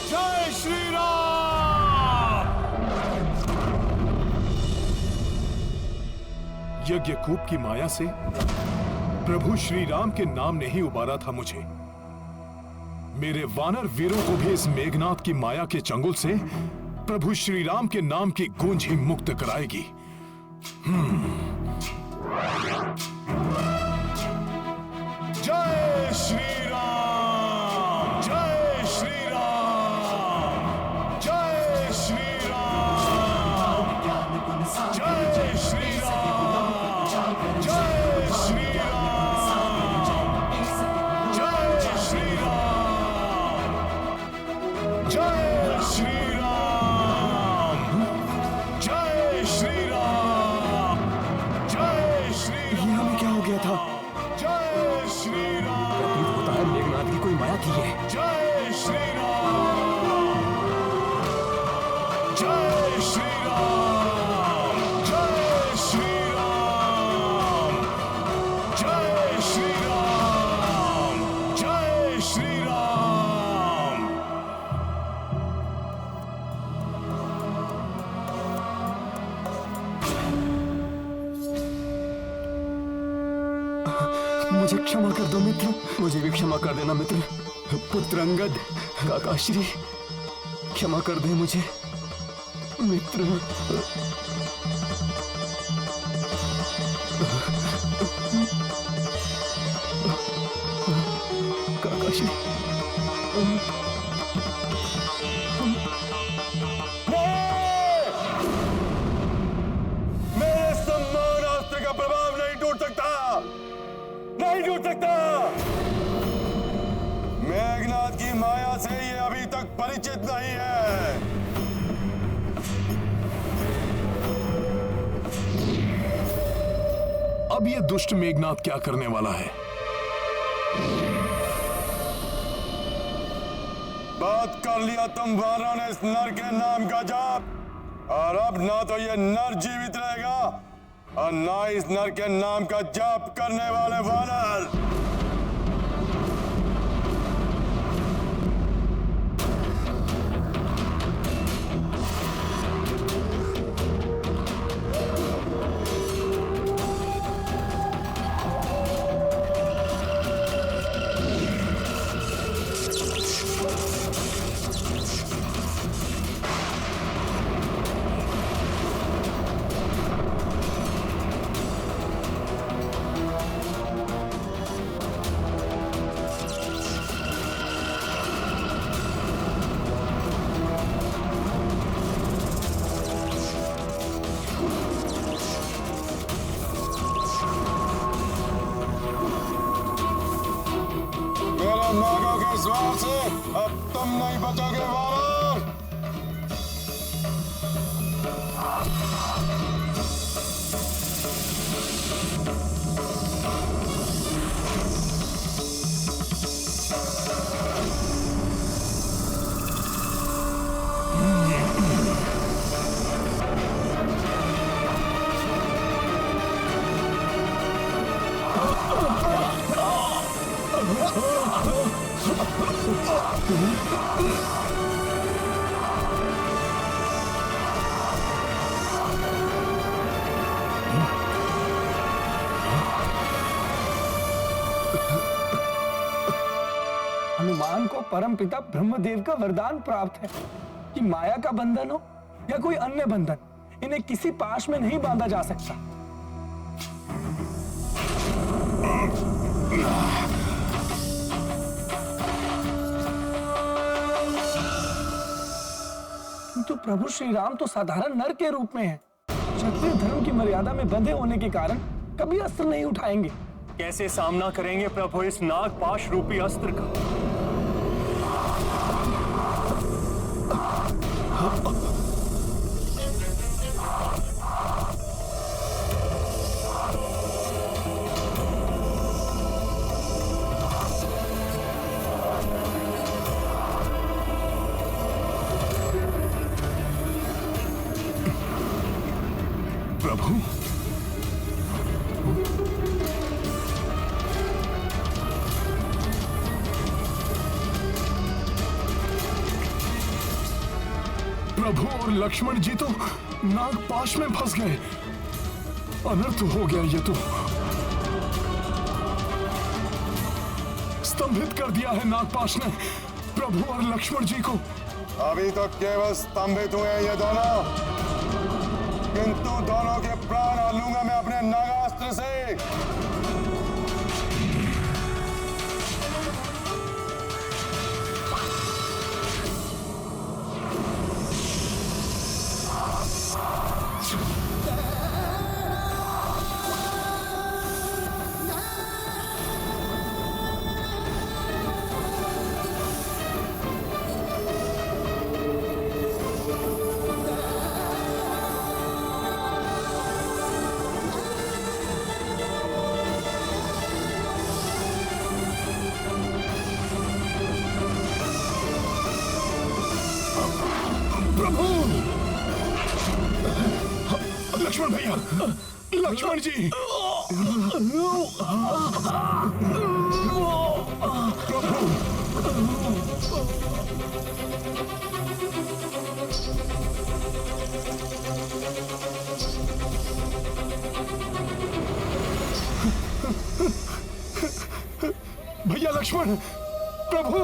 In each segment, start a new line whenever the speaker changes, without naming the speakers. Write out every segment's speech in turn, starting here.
जय श्री राम। यज्ञकूप की माया से प्रभु श्री राम के नाम ने ही उबारा था मुझे। मेरे वानर वीरों को भी इस मेघनाथ की माया के चंगुल से प्रभु श्री राम के नाम की गूंज ही मुक्त कराएगी। जय श्री राम, जय श्री राम, जय श्री राम, जय श्री राम, जय श्री राम, जय श्री राम, जय श्री राम, जय श्री राम, जय श्री राम।
ये हमें क्या हो गया था?
जय श्री राम।
प्रतीत होता है मेघनाथ की कोई माया थी है।
जय श्री राम, जय श्री राम, जय श्री राम, जय श्री राम, जय श्री राम।
मुझे क्षमा कर दो मित्र, मुझे भी क्षमा कर देना मित्र। पुत्र अंगद, काका श्री, क्षमा कर दे मुझे मित्र। काका श्री,
मेरे सम्मान अस्त्र का प्रभाव नहीं टूट सकता, नहीं टूट सकता। मेघनाथ की माया से ये अभी तक परिचित नहीं है। अब ये दुष्ट मेघनाथ क्या करने वाला है? बात कर लिया तुम वानरों ने इस नर के नाम का जाप, और अब ना तो ये नर जीवित रहेगा और ना इस नर के नाम का जाप करने वाले वानर। नागों के स्वार से अब तुम नहीं बचोगे वानर।
हनुमान को परमपिता ब्रह्मदेव का वरदान प्राप्त है कि माया का बंधन हो या कोई अन्य बंधन, इन्हें किसी पाश में नहीं बांधा जा सकता। किंतु प्रभु श्री राम तो साधारण नर के रूप में है। क्षत्रिय धर्म की मर्यादा में बंधे होने के कारण कभी अस्त्र नहीं उठाएंगे।
कैसे सामना करेंगे प्रभु इस नागपाश रूपी अस्त्र का?
प्रभु, प्रभु और लक्ष्मण जी तो नागपाश में फंस गए। अनर्थ हो गया ये तो। स्तंभित कर दिया है नागपाश ने प्रभु और लक्ष्मण जी को।
अभी तो केवल स्तंभित हुए हैं ये दोनों, किंतु दोनों के प्राण लूंगा मैं अपने नागास्त्र से।
लक्ष्मण भैया, लक्ष्मण जी, भैया लक्ष्मण, प्रभु,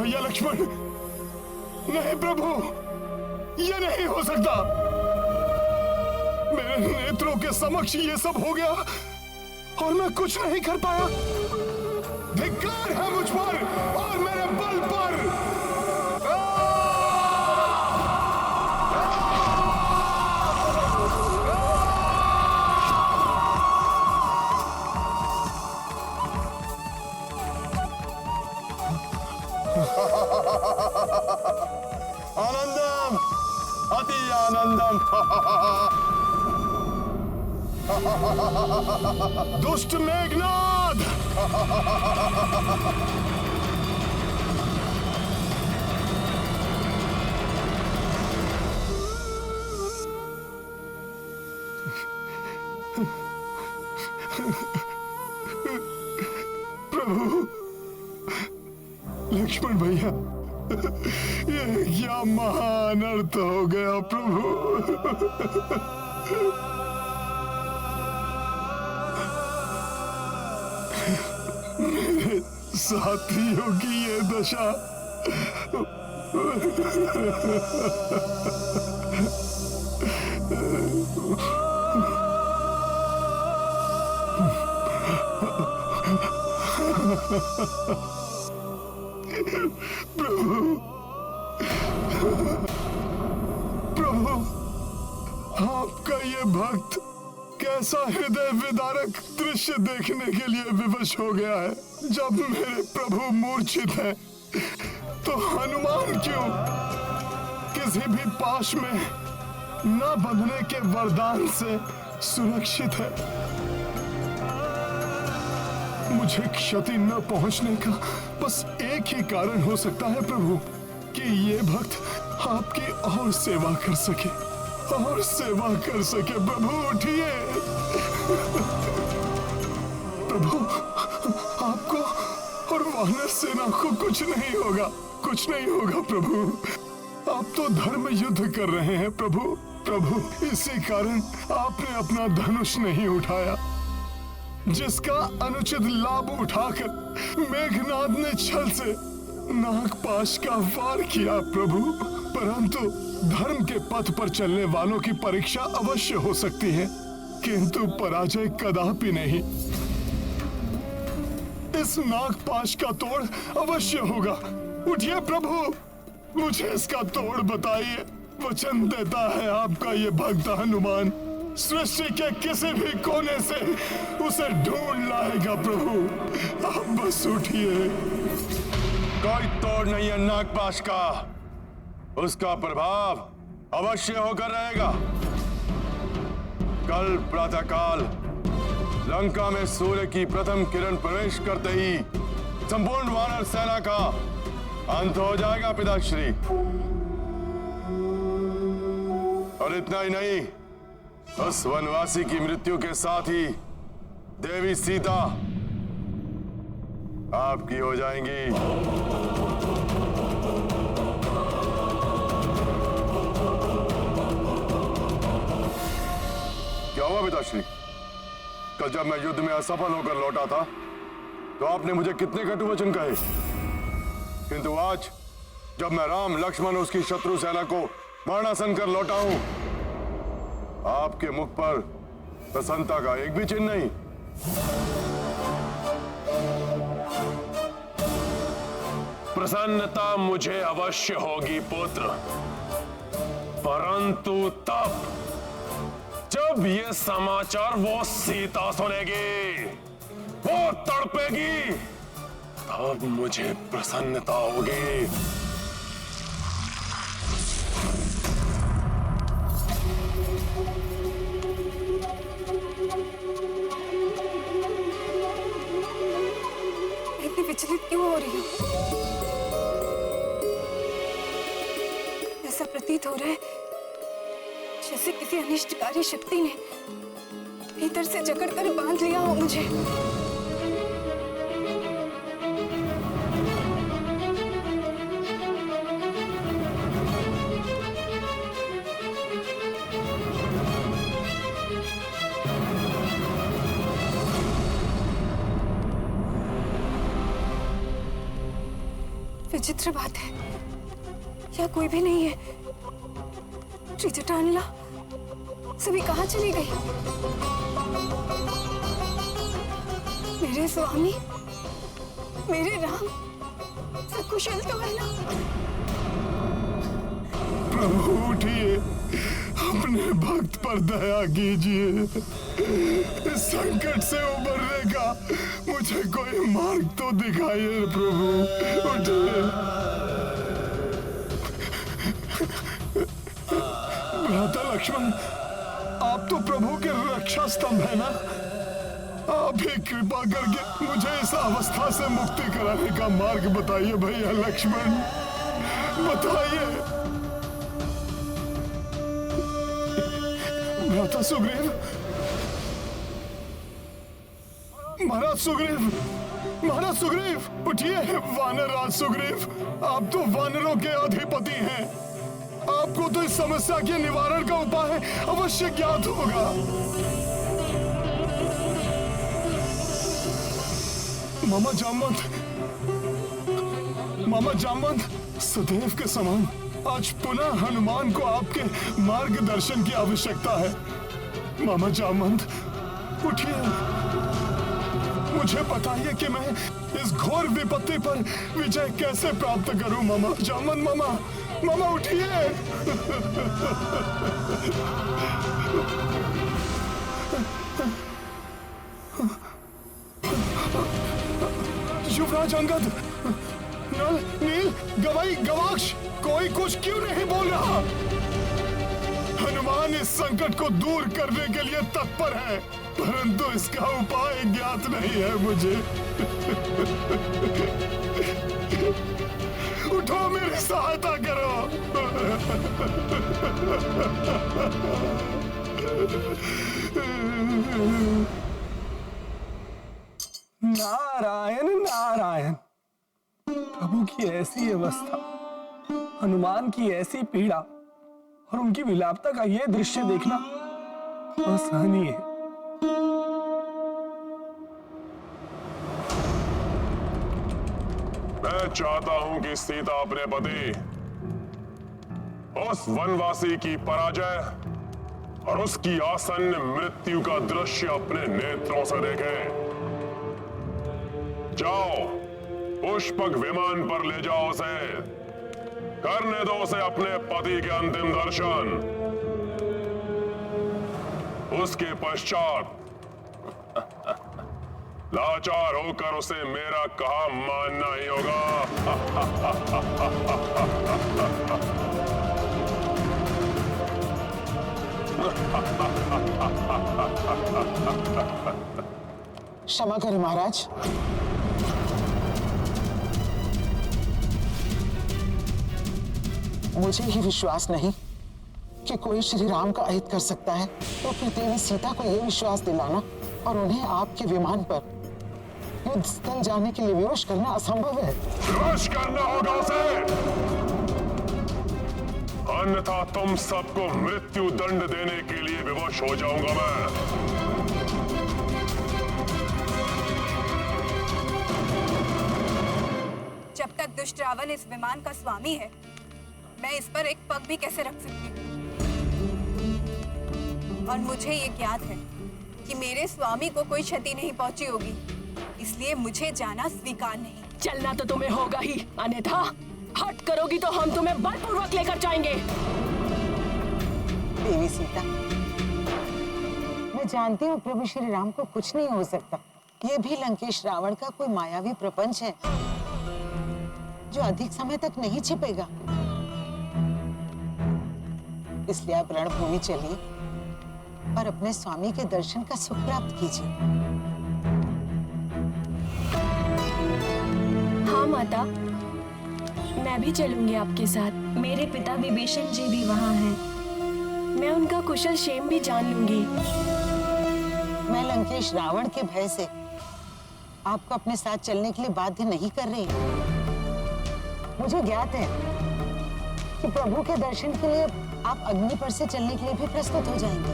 भैया लक्ष्मण, नहीं प्रभु, ये नहीं हो सकता। मेरे नेत्रों के समक्ष ये सब हो गया और मैं कुछ नहीं कर पाया। धिक्कार है मुझ पर और मेरे बल पर।
आनंदम, अति आनंदम।
दुष्ट मेघनाद, प्रभु, लक्ष्मण भैया, ये क्या महान अनर्थ हो गया प्रभु। मेरे साथियों की ये दशा। प्रभु, आपका ये भक्त कैसा हृदय विदारक दृश्य देखने के लिए विवश हो गया है। जब मेरे प्रभु मूर्छित हैं, तो हनुमान क्यों किसी भी पाश में न बंधने के वरदान से सुरक्षित है। मुझे क्षति न पहुंचने का बस एक ही कारण हो सकता है प्रभु, कि ये भक्त आपकी और सेवा कर सके, और सेवा कर सके। प्रभु उठिए। प्रभु, आपको और वानर सेना को कुछ नहीं होगा, कुछ नहीं होगा प्रभु। आप तो धर्म युद्ध कर रहे हैं प्रभु। प्रभु, इसी कारण आपने अपना धनुष नहीं उठाया, जिसका अनुचित लाभ उठाकर मेघनाद ने छल से नागपाश का वार किया प्रभु। परंतु धर्म के पथ पर चलने वालों की परीक्षा अवश्य हो सकती है, किंतु पराजय कदापि नहीं। इस नागपाश का तोड़ अवश्य होगा। उठिए प्रभु, मुझे इसका तोड़ बताइए। वचन देता है आपका ये भक्त हनुमान सृष्टि के किसी भी कोने से उसे ढूंढ लाएगा प्रभु। आप बस उठिए।
कोई तोड़ नहीं है नागपाश का, उसका प्रभाव अवश्य होकर रहेगा। कल प्रातःकाल लंका में सूर्य की प्रथम किरण प्रवेश करते ही संपूर्ण वानर सेना का अंत हो जाएगा पिताश्री। और इतना ही नहीं, उस वनवासी की मृत्यु के साथ ही देवी सीता आपकी हो जाएंगी। क्या हुआ पिताश्री? कल जब मैं युद्ध में असफल होकर लौटा था तो आपने मुझे कितने कटु वचन कहे, किंतु आज जब मैं राम लक्ष्मण उसकी शत्रु सेना को मरणासन कर लौटा हूं, आपके मुख पर प्रसन्नता का एक भी चिन्ह नहीं।
प्रसन्नता मुझे अवश्य होगी पुत्र, परंतु तब जब ये समाचार वो सीता सुनेगी, वो तड़पेगी, तब मुझे प्रसन्नता होगी।
इतनी विचलित क्यों हो रही हूँ? ऐसा प्रतीत हो रहा है जैसे किसी अनिष्टकारी शक्ति ने भीतर से जकड़कर बांध लिया हो मुझे। विचित्र बात है, यहाँ कोई भी नहीं है। त्रिजटानला सभी कहाँ चली गई? मेरे स्वामी, मेरे राम सकुशल तो है ना?
प्रभु उठिए, अपने भक्त पर दया कीजिए। इस संकट से उबरने का मुझे कोई मार्ग तो दिखाइए प्रभु, उठिए। भ्राता लक्ष्मण, आप तो प्रभु के रक्षा स्तंभ है ना? आप ही कृपा करके मुझे इस अवस्था से मुक्ति कराने का मार्ग बताइए भैया लक्ष्मण, बताइए। भ्राता सुग्रीव, महाराज सुग्रीव, महाराज सुग्रीव, उठिए। वानर राज सुग्रीव, आप तो वानरों के अधिपति हैं, आपको तो इस समस्या के निवारण का उपाय अवश्य ज्ञात होगा। मामा जामवंत, सदैव के समान आज पुनः हनुमान को आपके मार्गदर्शन की आवश्यकता है। मामा जामवंत, उठिए, मुझे बताइए कि मैं इस घोर विपत्ति पर विजय कैसे प्राप्त करूं। मामा जामवंत, मामा उठिए। युवराज अंगद, नल, नील, गवाई, गवाक्ष, कोई कुछ क्यों नहीं बोल रहा? हनुमान इस संकट को दूर करने के लिए तत्पर है, परंतु इसका उपाय ज्ञात नहीं है मुझे। उठो, मेरी सहायता करो।
नारायण नारायण। प्रभु की ऐसी अवस्था, हनुमान की ऐसी पीड़ा और उनकी विलापता का यह दृश्य देखना असहनीय है।
मैं चाहता हूं कि सीता अपने पति उस वनवासी की पराजय और उसकी आसन्न मृत्यु का दृश्य अपने नेत्रों से देखे। जाओ, पुष्पक विमान पर ले जाओ उसे, करने दो उसे अपने पति के अंतिम दर्शन। उसके पश्चात लाचार होकर उसे मेरा कहा मानना ही होगा।
क्षमा करें महाराज, मुझे ही विश्वास नहीं कि कोई श्री राम का अहित कर सकता है, तो फिर देवी सीता को यह विश्वास दिलाना और उन्हें आपके विमान पर युद्ध स्थल जाने के लिए विवश करना असंभव है।
विवश करना होगा उसे, अन्यथा तुम सबको मृत्यु दंड देने के लिए विवश हो जाऊंगा मैं।
जब तक दुष्ट रावण इस विमान का स्वामी है, मैं इस पर एक पग भी कैसे रख सकती हूँ? और मुझे ये ज्ञात है कि मेरे स्वामी को कोई क्षति नहीं पहुंची होगी, इसलिए मुझे जाना स्वीकार नहीं।
चलना तो तुम्हें होगा ही, अन्यथा हट करोगी तो हम तुम्हें बलपूर्वक लेकर जाएंगे।
देवी सीता, मैं जानती हूँ प्रभु श्री राम को कुछ नहीं हो सकता। ये भी लंकेश रावण का कोई मायावी प्रपंच है जो अधिक समय तक नहीं छिपेगा। इसलिए आप रणभूमि चलिए और अपने स्वामी के दर्शन का सुख प्राप्त कीजिए।
हाँ माता, मैं भी चलूंगी आपके साथ। मेरे पिता विभीषण जी भी वहाँ हैं। मैं उनका कुशल क्षेम भी जान लूंगी।
मैं लंकेश रावण के भय से आपको अपने साथ चलने के लिए बाध्य नहीं कर रही। मुझे ज्ञात है कि प्रभु के दर्शन के लिए आप अग्नि पर से चलने के लिए भी प्रस्तुत हो जाएंगे।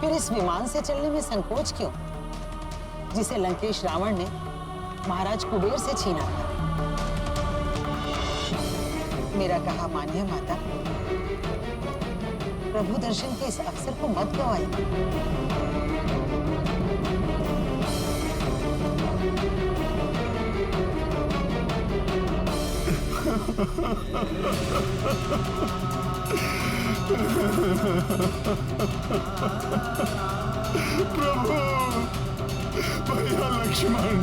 फिर इस विमान से चलने में संकोच क्यों, जिसे लंकेश रावण ने महाराज कुबेर से छीना था? मेरा कहा मानिए माता, प्रभु दर्शन के इस अवसर को मत गवाइए।
प्रभु, भैया लक्ष्मण,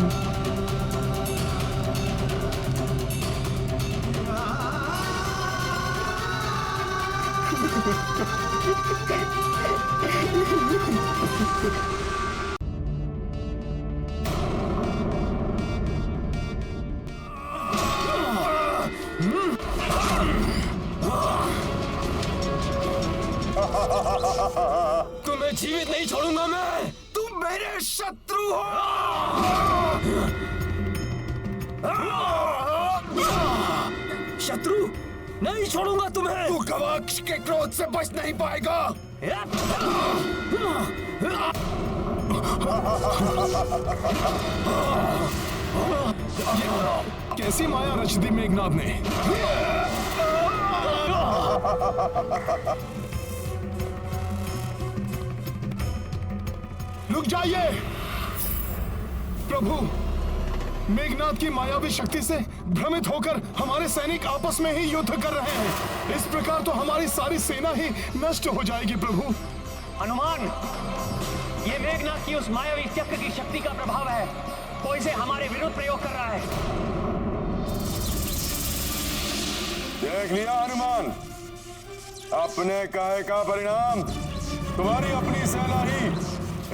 तुम्हें जीवित नहीं छोड़ूंगा मैं। तुम मेरे शत्रु हो। शत्रु नहीं छोड़ूंगा तुम्हें। तू गवाक्ष के क्रोध से बच नहीं पाएगा।
कैसी माया रच दी मेघनाद ने। रुक जाइए प्रभु, मेघनाद की मायावी शक्ति से भ्रमित होकर हमारे सैनिक आपस में ही युद्ध कर रहे हैं। इस प्रकार तो हमारी सारी सेना ही नष्ट हो जाएगी प्रभु।
हनुमान, ये मेघनाद की उस मायावी चक्र की शक्ति का प्रभाव है। कोई इसे हमारे विरुद्ध प्रयोग कर रहा है।
देख लिया हनुमान, अपने कहे का परिणाम। तुम्हारी अपनी सेना ही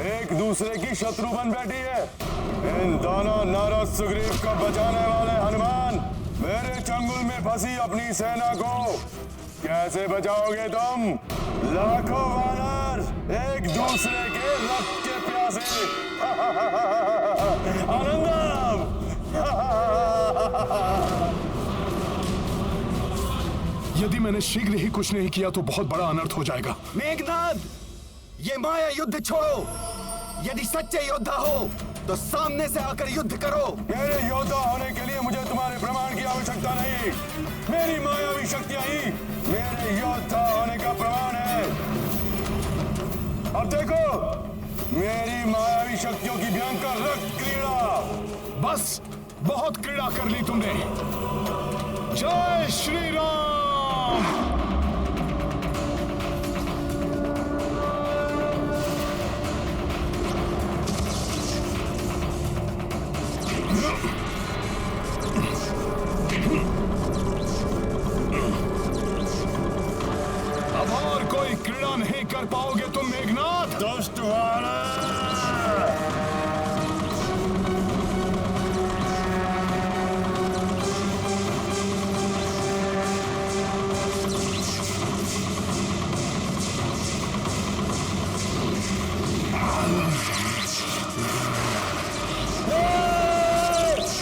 एक दूसरे की शत्रु बन बैठी है। इन दोनों नारद सुग्रीव को बचाने वाले हनुमान, मेरे चंगुल में फंसी अपनी सेना को कैसे बचाओगे तुम? लाखों वानर एक दूसरे के रक्त के प्यासे। आनंदम।
यदि मैंने शीघ्र ही कुछ नहीं किया तो बहुत बड़ा अनर्थ हो जाएगा।
मेघनाद, ये माया युद्ध छोड़ो। यदि सच्चे योद्धा हो तो सामने से आकर युद्ध करो।
मेरे योद्धा होने के लिए मुझे तुम्हारे प्रमाण की आवश्यकता नहीं। मेरी मायावी शक्तियां ही मेरे योद्धा होने का प्रमाण है। अब देखो मेरी मायावी शक्तियों की भयंकर रक्त क्रीड़ा।
बस, बहुत क्रीड़ा कर ली तुमने। जय श्री राम। अब और कोई क्रीड़ा नहीं कर पाओगे तुम मेघनाद।
दुष्ट वानर।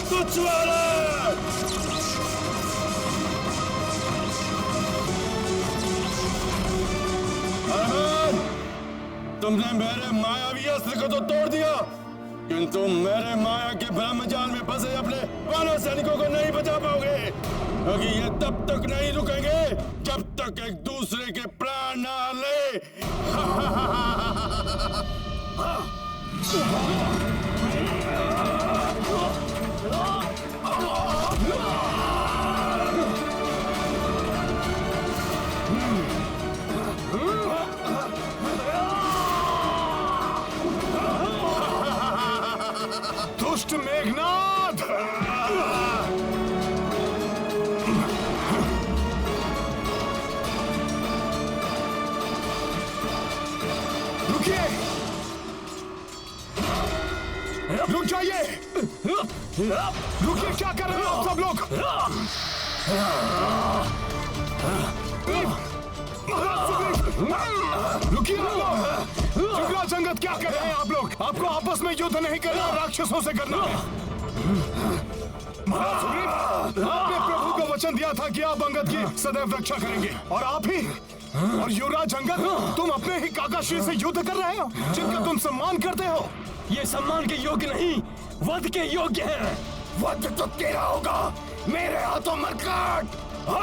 तुच्छ वानर। तुमने मेरे मायावी अस्त्र को तो तोड़ दिया, किंतु मेरे माया के ब्रह्मजाल में फंसे अपने वानर सैनिकों को नहीं बचा पाओगे, क्योंकि ये तब तक नहीं रुकेंगे जब तक एक दूसरे के प्राण ना ले।
दुष्ट मेघनाद! रुकिए! रुक जाइए! रुकिए, क्या कर रहे हो आप सब लोग? रुकिए आप लोग! जुगराज अंगद, क्या कर रहे हैं आप लोग? आपको आपस में युद्ध नहीं करना, राक्षसों से करना है। महाराज सुग्रीव, आपने प्रभु को वचन दिया था कि आप अंगद की सदैव रक्षा करेंगे, और आप ही और युवराज अंगद, तुम अपने ही काकाश्री से युद्ध कर रहे हो, जिनका तुम सम्मान करते हो।
ये सम्मान के योग्य नहीं, वध के योग्य है।
वध तो तेरा होगा, मेरे हाथों मरकाट।